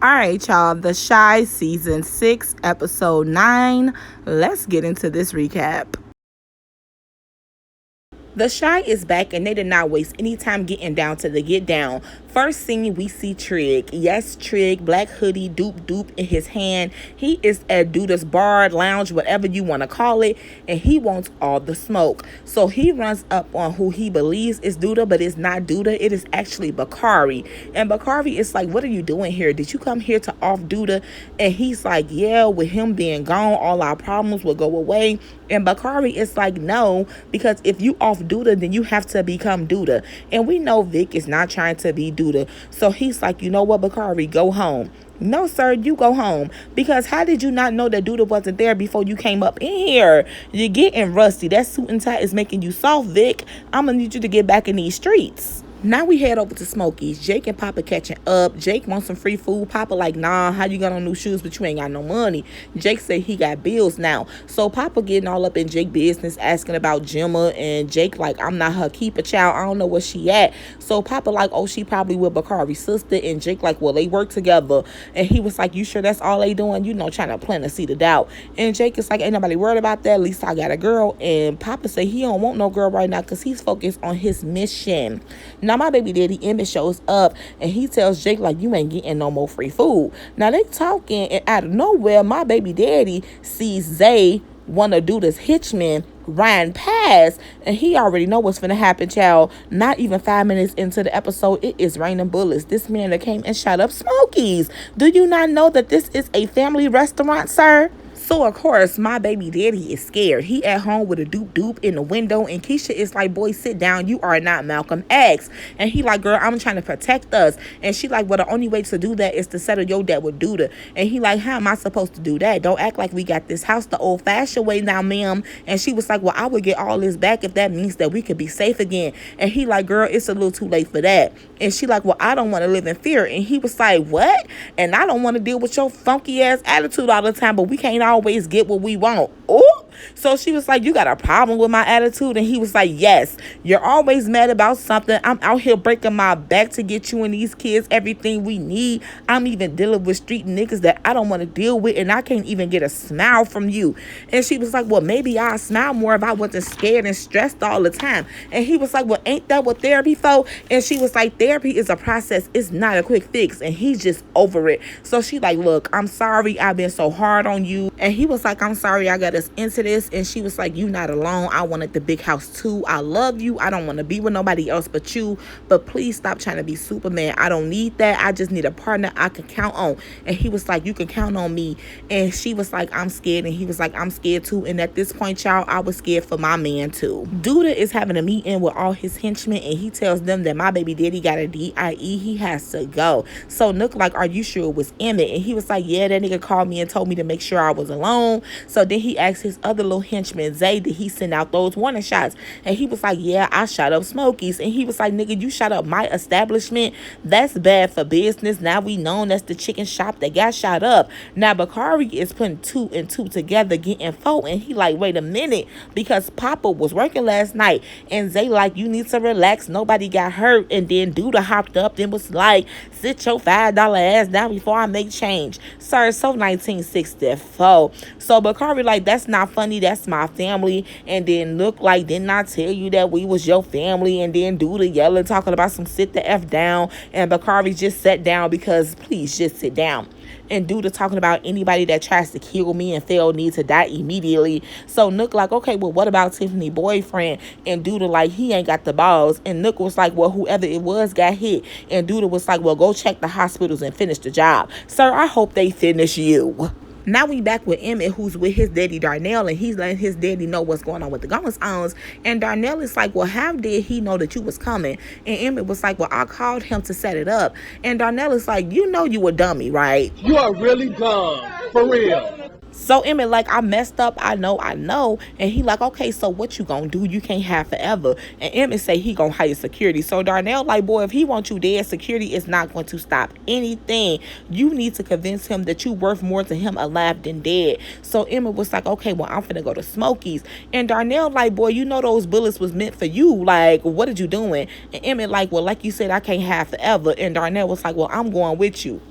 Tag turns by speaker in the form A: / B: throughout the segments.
A: All right, y'all. The Shy Season 6, Episode 9. Let's get into this recap. The Shy is back and they did not waste any time getting down to the get down. First scene, we see Trig. Yes, Trig, black hoodie, doop in his hand. He is at Duda's bar, lounge, whatever you want to call it, and he wants all the smoke. So he runs up on who he believes is Duda, but it's not Duda. It is actually Bakari. And Bakari is like, what are you doing here? Did you come here to off Duda? And he's like, yeah, with him being gone, all our problems will go away. And Bakari is like, no, because if you off Duda, then you have to become Duda. And we know Vic is not trying to be Duda. So he's like, you know what, Bakari, go home. No, sir, you go home. Because how did you not know that Duda wasn't there before you came up in here? You're getting rusty. That suit and tie is making you soft, Vic. I'm going to need you to get back in these streets. Now we head over to Smokey's. Jake and Papa catching up. Jake wants some free food. Papa like, nah, how you got on new shoes but you ain't got no money? Jake said he got bills now. So Papa getting all up in Jake business, asking about Gemma, and Jake like, I'm not her keeper child. I don't know where she at. So Papa like, oh, she probably with Bakari's sister. And Jake like, well, they work together. And he was like, you sure that's all they doing? You know, trying to plant a seed of doubt. And Jake is like, ain't nobody worried about that. At least I got a girl. And Papa say he don't want no girl right now because he's focused on his mission. Now my baby daddy Emmett shows up and he tells Jake like, you ain't getting no more free food. Now they talking and out of nowhere my baby daddy sees Zay, one of Duda's hitchmen, riding past, and he already know what's finna happen, child. Not even 5 minutes into the episode, it is raining bullets. This man that came and shot up Smokey's. Do you not know that this is a family restaurant, sir? So, of course, my baby daddy is scared. He at home with a doop in the window. And Keisha is like, boy, sit down. You are not Malcolm X. And he like, girl, I'm trying to protect us. And she like, well, the only way to do that is to settle your debt with Duda. And he like, how am I supposed to do that? Don't act like we got this house the old-fashioned way now, ma'am. And she was like, well, I would get all this back if that means that we could be safe again. And he like, girl, it's a little too late for that. And she like, well, I don't want to live in fear. And he was like, what? And I don't want to deal with your funky-ass attitude all the time, but we can't always get what we want. Oh, so she was like, you got a problem with my attitude? And he was like, yes, you're always mad about something. I'm out here breaking my back to get you and these kids everything we need. I'm even dealing with street niggas that I don't want to deal with, and I can't even get a smile from you. And she was like, well, maybe I'll smile more if I wasn't scared and stressed all the time. And he was like, well, ain't that what therapy for? And she was like, therapy is a process. It's not a quick fix. And he's just over it. So she like, look, I'm sorry I've been so hard on you. And he was like, I'm sorry I got us into this. And she was like, you not alone. I wanted the big house too. I love you. I don't want to be with nobody else but you. But please stop trying to be Superman. I don't need that. I just need a partner I can count on. And he was like, you can count on me. And she was like, I'm scared. And he was like, I'm scared too. And at this point, y'all, I was scared for my man too. Duda is having a meeting with all his henchmen, and he tells them that my baby daddy got a DIE. He has to go. So Nook like, are you sure it was Emmett? And he was like, yeah, that nigga called me and told me to make sure I was alone. So then he asked his other little henchman, Zay, did he send out those warning shots? And he was like, yeah, I shot up Smokey's. And he was like, nigga, you shot up my establishment? That's bad for business. Now we know that's the chicken shop that got shot up. Now Bakari is putting 2 and 2 together, getting 4. And he like, wait a minute, because Papa was working last night. And Zay like, you need to relax. Nobody got hurt. And then Duda hopped up and was like, sit your $5 ass down before I make change. Sir, so 1964. So Bakari like, that's not funny. That's my family. And then look like, didn't I tell you that we was your family? And then Duda yelling, talking about some sit the F down. And Bakari just sat down because please just sit down. And Duda talking about anybody that tries to kill me and fail needs to die immediately. So Nook like, okay, well, what about Tiffany boyfriend? And Duda like, he ain't got the balls. And Nook was like, well, whoever it was got hit. And Duda was like, well, go check the hospitals and finish the job. Sir, I hope they finish you. Now we back with Emmett, who's with his daddy Darnell, and he's letting his daddy know what's going on with the goings-ons. And Darnell is like, well, how did he know that you was coming? And Emmett was like, well, I called him to set it up. And Darnell is like, you know you a dummy, right?
B: You are really dumb, for real.
A: So Emmett like, I messed up, I know. And he like, okay, so what you gonna do? You can't have forever. And Emmett say he gonna hire security. So Darnell like, boy, if he wants you dead, security is not going to stop anything. You need to convince him that you worth more to him alive than dead. So Emmett was like, okay, well, I'm finna go to Smokey's. And Darnell like, boy, you know those bullets was meant for you. Like, what are you doing? And Emmett like, well, like you said, I can't have forever. And Darnell was like, well, I'm going with you.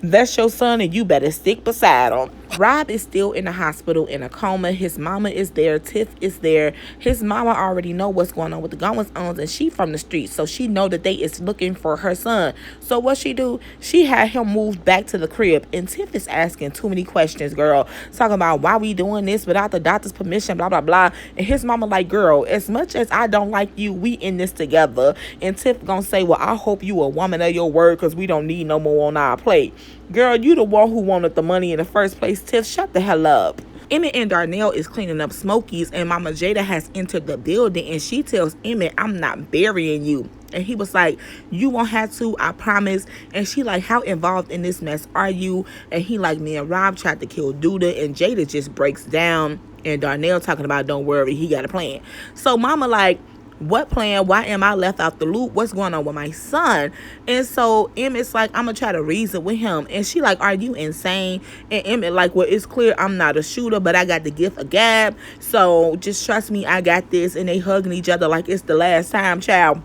A: That's your son and you better stick beside him. Rob is still in the hospital in a coma. His mama is there. Tiff is there. His mama already know what's going on with the goings on, and she from the streets, so she know that they is looking for her son. So what she do? She had him moved back to the crib, and Tiff is asking too many questions, girl. Talking about why we doing this without the doctor's permission, blah blah blah. And his mama like, girl, as much as I don't like you, we in this together. And Tiff gonna say, well, I hope you a woman of your word, because we don't need no more on our plate. Girl, you the one who wanted the money in the first place. Tiff, shut the hell up. Emmett and Darnell is cleaning up Smokies, and Mama Jada has entered the building, and she tells Emmett, I'm not burying you. And he was like, you won't have to, I promise. And she like, how involved in this mess are you? And he like, me and Rob tried to kill Duda, and Jada just breaks down. And Darnell talking about, don't worry, he got a plan. So Mama like, what plan? Why am I left out the loop? What's going on with my son? And so Emmett's like, I'm gonna try to reason with him. And she like, are you insane? And Emmett like, well, it's clear I'm not a shooter, but I got the gift of gab. So just trust me, I got this. And they hugging each other like it's the last time, child.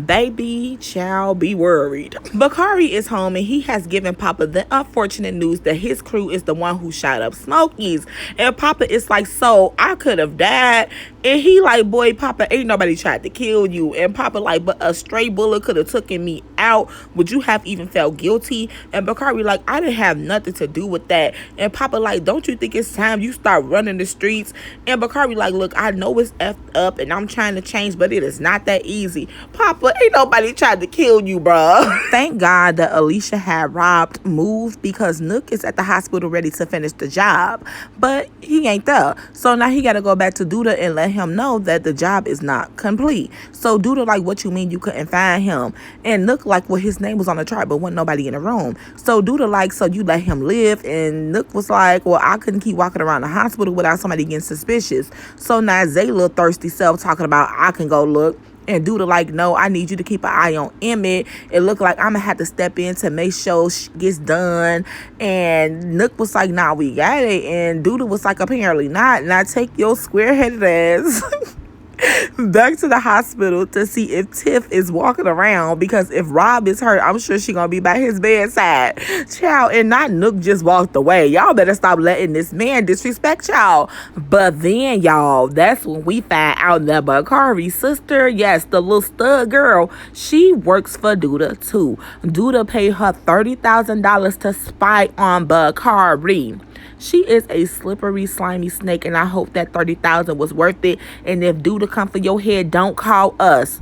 A: Baby, child, be worried. Bakari is home, and he has given Papa the unfortunate news that his crew is the one who shot up Smokies. And Papa is like, so I could have died. And he like, boy, Papa, ain't nobody tried to kill you. And Papa like, but a stray bullet could have taken me out. Would you have even felt guilty? And Bakari like, I didn't have nothing to do with that. And Papa like, don't you think it's time you start running the streets? And Bakari like, look, I know it's effed up and I'm trying to change, but it is not that easy. Papa, ain't nobody tried to kill you, bruh. Thank God that Alicia had Robbed moved, because Nook is at the hospital ready to finish the job, but he ain't there. So now he got to go back to Duda and let him know that the job is not complete. So Duda like, what you mean you couldn't find him? And Nook like, well, his name was on the chart, but wasn't nobody in the room. So Duda like, so you let him live? And Nook was like, well, I couldn't keep walking around the hospital without somebody getting suspicious. So now Zay little thirsty self talking about, I can go look. And Duda like, no, I need you to keep an eye on Emmett. It looked like I'm going to have to step in to make sure she gets done. And Nook was like, nah, we got it. And Duda was like, apparently not. Now take your square-headed ass back to the hospital to see if Tiff is walking around, because if Rob is hurt, I'm sure she gonna be by his bedside. Child, and not Nook just walked away. Y'all better stop letting this man disrespect y'all. But then, y'all, that's when we find out that Bakari's sister, yes, the little stud girl, she works for Duda too. Duda paid her $30,000 to spy on Bakari. She is a slippery, slimy snake, and I hope that $30,000 was worth it. And if Duda come for your head, don't call us.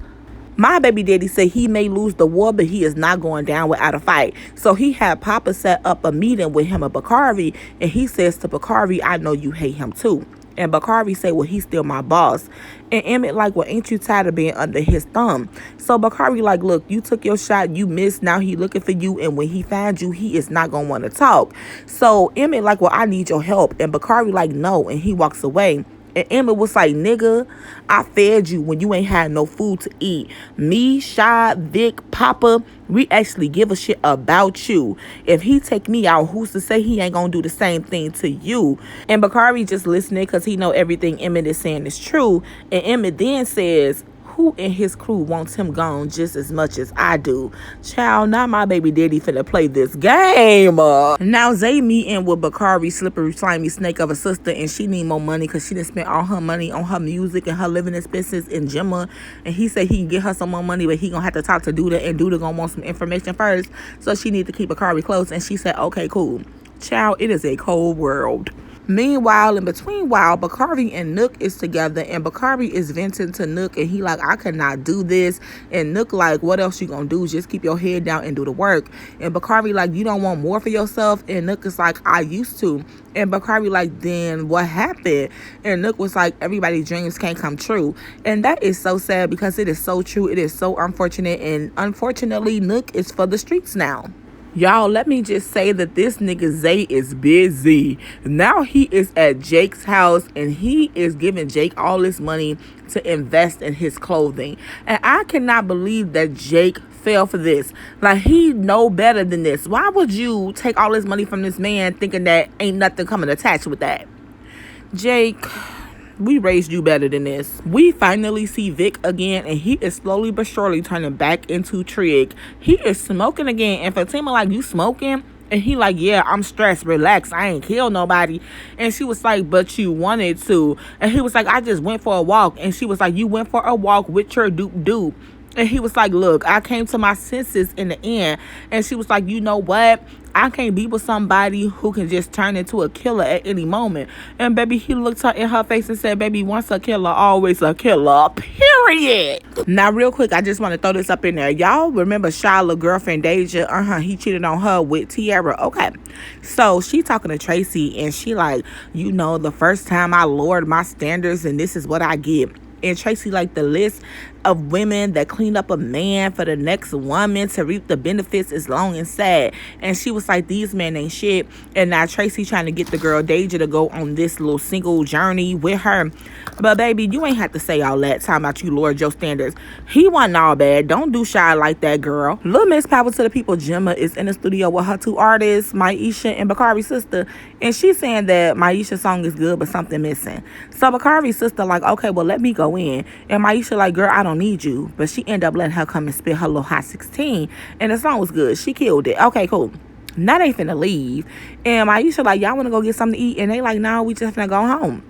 A: My baby daddy said he may lose the war, but he is not going down without a fight. So he had Papa set up a meeting with him and Bakari, and he says to Bakari, I know you hate him too. And Bakari say, well, he's still my boss. And Emmett like, well, ain't you tired of being under his thumb? So Bakari like, look, you took your shot, you missed, now he looking for you, and when he finds you, he is not gonna want to talk. So Emmett like, well, I need your help. And Bakari like, no, and he walks away. And Emmett was like, nigga, I fed you when you ain't had no food to eat. Me, Shy, Vic, Papa, we actually give a shit about you. If he take me out, who's to say he ain't gonna do the same thing to you? And Bakari just listening because he know everything Emmett is saying is true. And Emmett then says, who in his crew wants him gone just as much as I do? Child, not my baby daddy finna play this game. Now Zay meeting with Bakari, slippery, slimy snake of a sister, and she need more money because she done spent all her money on her music and her living expenses in Gemma. And he said he can get her some more money, but he gonna have to talk to Duda, and Duda gonna want some information first. So she need to keep Bakari close. And she said, okay, cool. Child, it is a cold world. Meanwhile, in between while, Bakari and Nook is together, and Bakari is venting to Nook, and he like, I cannot do this. And Nook like, what else you gonna do? Just keep your head down and do the work. And Bakari like, you don't want more for yourself? And Nook is like, I used to. And Bakari like, then what happened? And Nook was like, everybody's dreams can't come true. And that is so sad, because it is so true. It is so unfortunate. And unfortunately, Nook is for the streets now. Y'all, let me just say that this nigga Zay is busy. Now he is at Jake's house, and he is giving Jake all this money to invest in his clothing. And I cannot believe that Jake fell for this. Like, he know better than this. Why would you take all this money from this man thinking that ain't nothing coming attached with that? Jake, we raised you better than this. We finally see Vic again, and he is slowly but surely turning back into Trig. He is smoking again, and Fatima like, you smoking? And he like, yeah, I'm stressed, relax, I ain't killed nobody. And she was like, but you wanted to. And he was like, I just went for a walk. And she was like, you went for a walk with your dupe. And he was like, look, I came to my senses in the end. And she was like, you know what? I can't be with somebody who can just turn into a killer at any moment. And baby, he looked her in her face and said, baby, once a killer, always a killer, period. Now, real quick, I just want to throw this up in there. Y'all remember Shyla's girlfriend, Deja? He cheated on her with Tiara. Okay. So she talking to Tracy and she like, you know, the first time I lowered my standards and this is what I get. And Tracy like, the list of women that clean up a man for the next woman to reap the benefits is long and sad. And she was like, these men ain't shit. And now Tracy trying to get the girl Deja to go on this little single journey with her. But baby, you ain't have to say all that talking about you lowered your standards. He wasn't all bad. Don't do shy like that, girl. Little Miss Power to the people, Gemma is in the studio with her two artists, Maisha and Bakari's sister. And she's saying that Maisha's song is good, but something missing. So Bakari's sister like, okay, well, let me go in. And Maisha like, girl, I don't need you. But she ended up letting her come and spit her little hot 16. And the song was good. She killed it. Okay, cool. Now they finna leave. And Maisha like, y'all wanna go get something to eat? And they like, no, we just finna go home.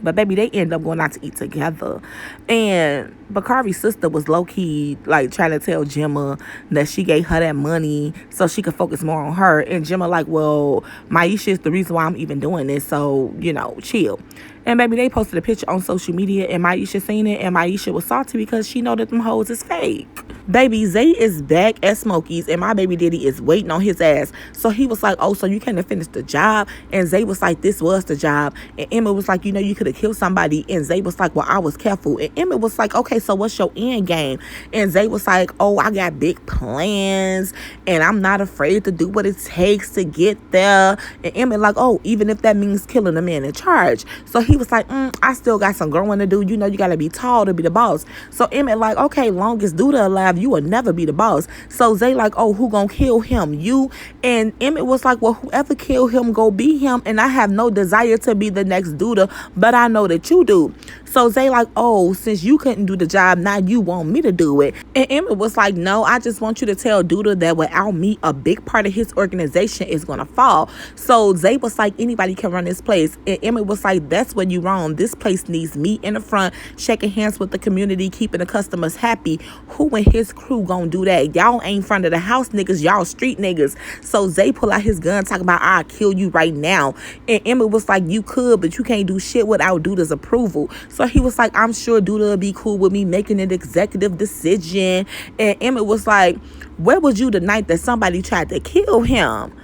A: But baby, they end up going out to eat together. And Bakari's sister was low-key like trying to tell Gemma that she gave her that money so she could focus more on her. And Gemma like, well, Maisha is the reason why I'm even doing this, so, you know, chill. And baby, they posted a picture on social media and Maisha seen it, and Maisha was salty because she know that them hoes is fake. Baby, Zay is back at Smokey's and my baby daddy is waiting on his ass. So he was like, oh, so you can't finish the job? And Zay was like, this was the job. And Emma was like, you know, you could have killed somebody. And Zay was like, well, I was careful. And Emma was like, okay, so what's your end game? And Zay was like, oh, I got big plans and I'm not afraid to do what it takes to get there. And Emma like, oh, even if that means killing the man in charge. So he was like, I still got some growing to do. You know, you got to be tall to be the boss. So Emmett like, okay, long as Duda alive, you will never be the boss. So Zay like, oh, who gonna kill him? You? And Emmett was like, well, whoever kill him, go be him. And I have no desire to be the next Duda, but I know that you do. So Zay like, oh, since you couldn't do the job, now you want me to do it. And Emmett was like, no, I just want you to tell Duda that without me, a big part of his organization is gonna fall. So Zay was like, anybody can run this place. And Emmett was like, that's when you wrong. This place needs me in the front, shaking hands with the community, keeping the customers happy. Who and his crew gonna do that? Y'all ain't front of the house niggas, y'all street niggas. So Zay pull out his gun talking about, I'll kill you right now. And Emmett was like, you could, but you can't do shit without Duda's approval. So he was like, I'm sure Duda will be cool with me making an executive decision. And Emmett was like, where was you the night that somebody tried to kill him?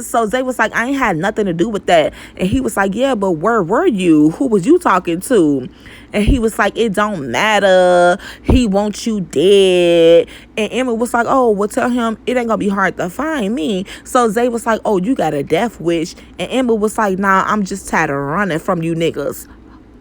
A: So Zay was like, I ain't had nothing to do with that. And he was like, yeah, but where were you? Who was you talking to? And he was like, it don't matter. He wants you dead. And Emma was like, oh, well, tell him it ain't gonna be hard to find me. So Zay was like, oh, you got a death wish. And Emma was like, nah, I'm just tired of running from you niggas.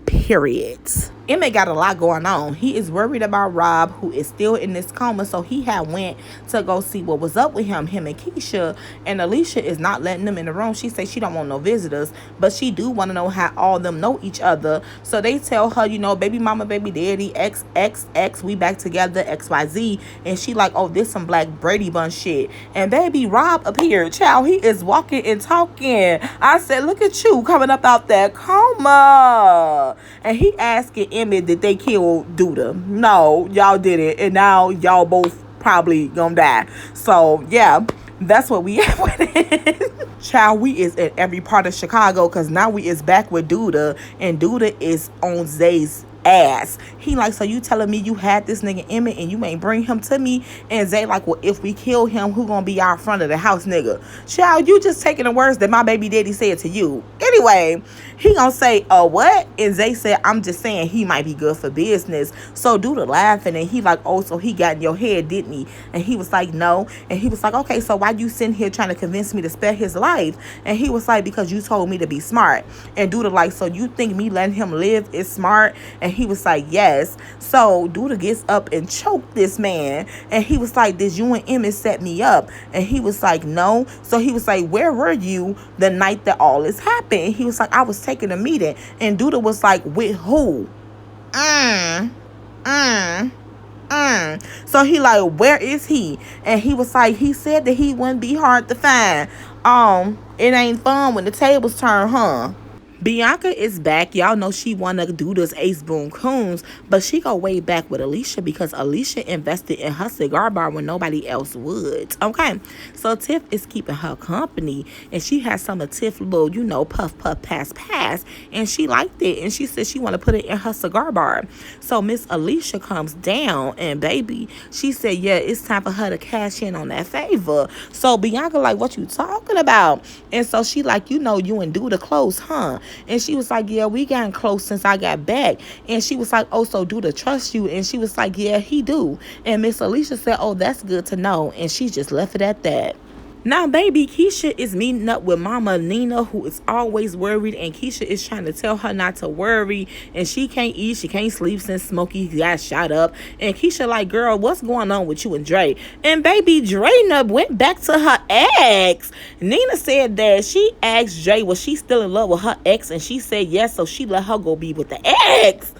A: Period. Emmett got a lot going on. He is worried about Rob, who is still in this coma, so he had went to go see what was up with him and Keisha. And Alicia is not letting them in the room. She says she don't want no visitors, but she do want to know how all of them know each other. So they tell her, you know, baby mama, baby daddy, XXX, we back together, XYZ. And she like, oh, this some Black Brady Bunch shit. And baby Rob appeared. Child, he is walking and talking. I said, look at you coming up out that coma. And he asking Emmett, did they kill Duda? No, y'all didn't. And now y'all both probably gonna die. So yeah, that's what we have with it. Child, we is in every part of Chicago because now we is back with Duda, and Duda is on Zay's ass. He like, so you telling me you had this nigga Emmett and you ain't bring him to me? And Zay like, well, if we kill him, who gonna be our front of the house nigga? Child, you just taking the words that my baby daddy said to you. Anyway, he gonna say, what? And Zay said, I'm just saying he might be good for business. So Duda laughing and he like, oh, so he got in your head, didn't he? And he was like, no. And he was like, okay, so why you sitting here trying to convince me to spare his life? And he was like, because you told me to be smart. And Duda like, so you think me letting him live is smart? And he was like, yes. So Duda gets up and choked this man. And he was like, did you and Emmett set me up? And he was like, no. So he was like, where were you the night that all this happened? And he was like, I was taking a meeting. And Duda was like, with who? So he like, where is he? And he was like, he said that he wouldn't be hard to find. It ain't fun when the tables turn, huh? Bianca is back. Y'all know she wanna do this Ace Boon Coons, but she go way back with Alicia because Alicia invested in her cigar bar when nobody else would. Okay, so Tiff is keeping her company, and she has some of Tiff little, puff puff pass, and she liked it, and she said she wanna put it in her cigar bar. So Miss Alicia comes down, and baby, she said, yeah, it's time for her to cash in on that favor. So Bianca like, what you talking about? And so she like, you and Duda close, huh? And she was like, yeah, we gotten close since I got back. And she was like, oh, so Duda trust you? And she was like, yeah, he do. And Miss Alicia said, oh, that's good to know. And she just left it at that. Now, baby, Keisha is meeting up with Mama Nina, who is always worried, and Keisha is trying to tell her not to worry, and she can't eat, she can't sleep since Smokey got shot up, and Keisha like, girl, what's going on with you and Dre? And baby, Dre went back to her ex. Nina said that she asked Dre, was she still in love with her ex, and she said yes, so she let her go be with the ex.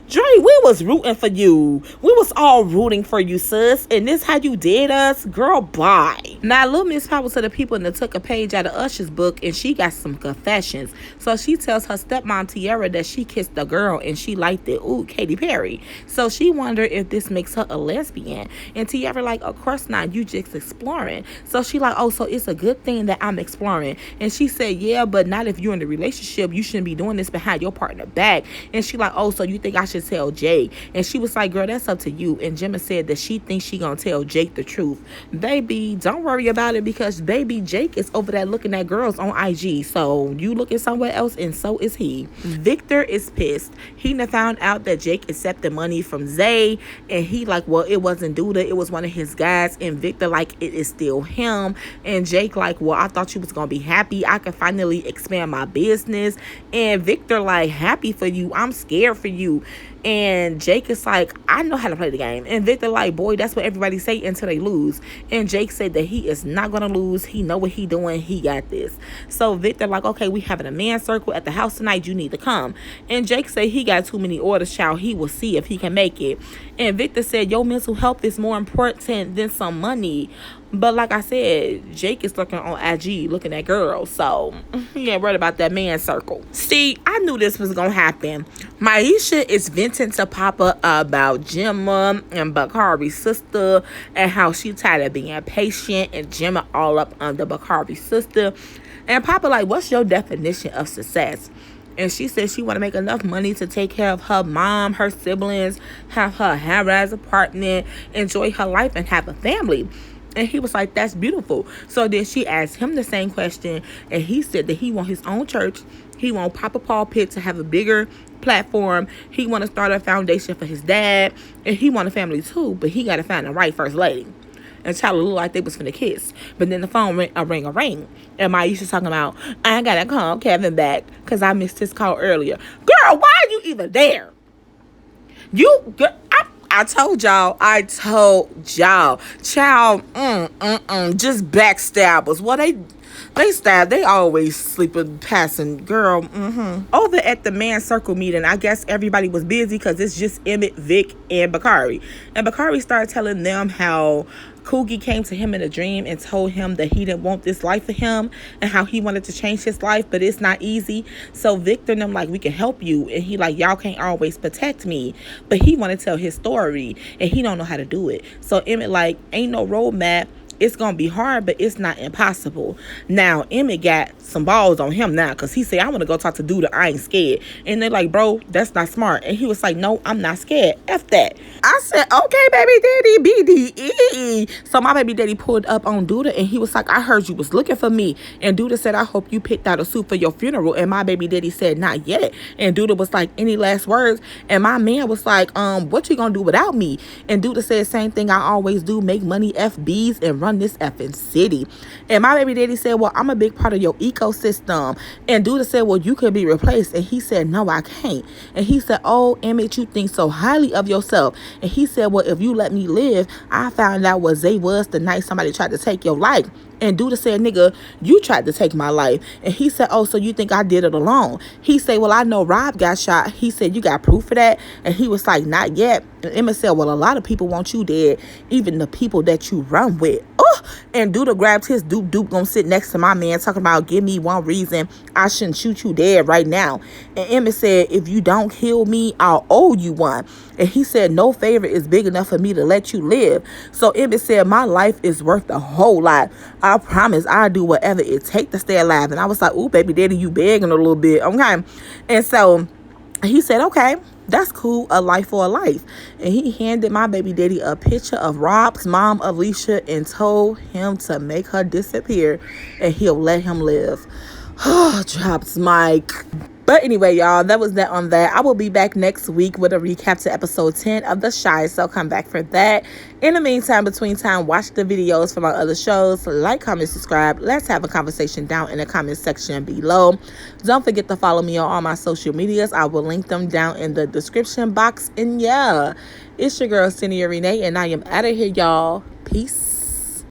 A: Dre, we was rooting for you. We was all rooting for you, sis. And this how you did us? Girl, bye. Now, Lil Miss Power to the people and took a page out of Usher's book, and she got some confessions. So she tells her stepmom, Tiara, that she kissed a girl and she liked it. Ooh, Katy Perry. So she wondered if this makes her a lesbian. And Tiara like, of course not. You just exploring. So she like, oh, so it's a good thing that I'm exploring. And she said, yeah, but not if you're in a relationship. You shouldn't be doing this behind your partner back. And she like, oh, so you think I should tell Jake? And she was like, girl, that's up to you. And Gemma said that she thinks she gonna tell Jake the truth. Baby, don't worry about it, because baby, Jake is over there looking at girls on IG. So you looking somewhere else, and so is he. Victor is pissed. He done found out that Jake accepted money from Zay, and he like, well, it wasn't Duda, it was one of his guys. And Victor like, it is still him. And Jake like, well, I thought you was gonna be happy. I could finally expand my business. And Victor like, happy for you, I'm scared for you. And Jake is like, I know how to play the game. And Victor like, boy, that's what everybody say until they lose. And Jake said that he is not gonna lose. He know what he doing. He got this. So Victor like, okay, we having a man circle at the house tonight. You need to come. And Jake said he got too many orders, child. He will see if he can make it. And Victor said, your mental health is more important than some money. But like I said, Jake is looking on IG, looking at girls. So he ain't worried about that man circle. See, I knew this was going to happen. Maisha is venting to Papa about Gemma and Bakari's sister, and how she tired of being patient, and Gemma all up under Bakari's sister. And Papa like, what's your definition of success? And she said she want to make enough money to take care of her mom, her siblings, have her high-rise apartment, enjoy her life, and have a family. And he was like, that's beautiful. So then she asked him the same question, and he said that he want his own church. He want Papa Paul Pitt to have a bigger platform. He want to start a foundation for his dad, and he want a family too, but he got to find the right first lady. And Tyler looked like they was finna kiss. But then the phone ring. And Maisha talking about, I gotta call Kevin back because I missed his call earlier. Girl, why are you even there? I told y'all. Child, just backstabbers. Well, they stab. They always sleeping, passing. Girl, Over at the man circle meeting, I guess everybody was busy because it's just Emmett, Vic, and Bakari. And Bakari started telling them how Coogie came to him in a dream and told him that he didn't want this life for him, and how he wanted to change his life, but it's not easy. So Victor and them like, we can help you. And he like, y'all can't always protect me. But he want to tell his story, and he don't know how to do it. So Emmett like, ain't no roadmap. It's going to be hard, but it's not impossible. Now, Emmett got some balls on him now, because he said, I want to go talk to Duda. I ain't scared. And they're like, bro, that's not smart. And he was like, no, I'm not scared. F that. I said, okay, baby daddy, BDE. So my baby daddy pulled up on Duda, and he was like, I heard you was looking for me. And Duda said, I hope you picked out a suit for your funeral. And my baby daddy said, not yet. And Duda was like, any last words? And my man was like, what you going to do without me? And Duda said, same thing I always do, make money, FBs, and run this effing city. And my baby daddy said, well, I'm a big part of your ecosystem. And Duda said, well, you could be replaced. And he said, no, I can't. And he said, oh, Emmett, you think so highly of yourself. And he said, well, if you let me live, I found out what Zay was the night somebody tried to take your life. And Duda said, nigga, you tried to take my life. And he said, oh, so you think I did it alone? He said, well, I know Rob got shot. He said, you got proof for that? And he was like, not yet. And Emmett said, well, a lot of people want you dead, even the people that you run with. Oh, and Duda grabbed his Dupe gonna sit next to my man, talking about, give me one reason I shouldn't shoot you dead right now. And Emmett said, if you don't kill me, I'll owe you one. And he said, no favor is big enough for me to let you live. So Emmett said, my life is worth a whole lot. I promise I'll do whatever it takes to stay alive. And I was like, ooh, baby daddy, you begging a little bit. Okay. And so he said, okay, that's cool, a life for a life. And he handed my baby daddy a picture of Rob's mom, Alicia, and told him to make her disappear and he'll let him live. Drops mic. But anyway, y'all, that was that on that. I will be back next week with a recap to episode 10 of The Shy, so come back for that. In the meantime, between time, watch the videos from our other shows. Like, comment, subscribe. Let's have a conversation down in the comment section below. Don't forget to follow me on all my social medias. I will link them down in the description box. And yeah, it's your girl, Cynthia Renee, and I am out of here, y'all. Peace.